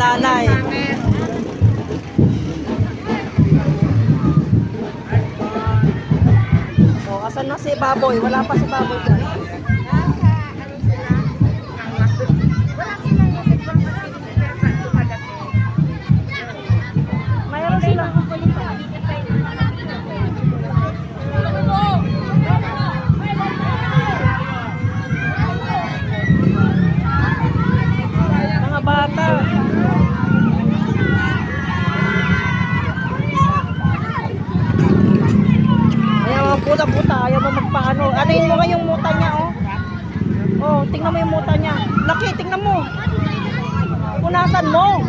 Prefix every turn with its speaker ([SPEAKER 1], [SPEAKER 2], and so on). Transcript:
[SPEAKER 1] nanlalay. O, asan na si Baboy? Wala pa si Baboy dyan. Mayroon sila. Mga bata. Ayaw mo puta-puta, ayaw mo magpaano. Anuin mo nga yung muta niya, oh. Oh, tingnan mo yung muta niya. Laki, tingnan mo. Punasan mo.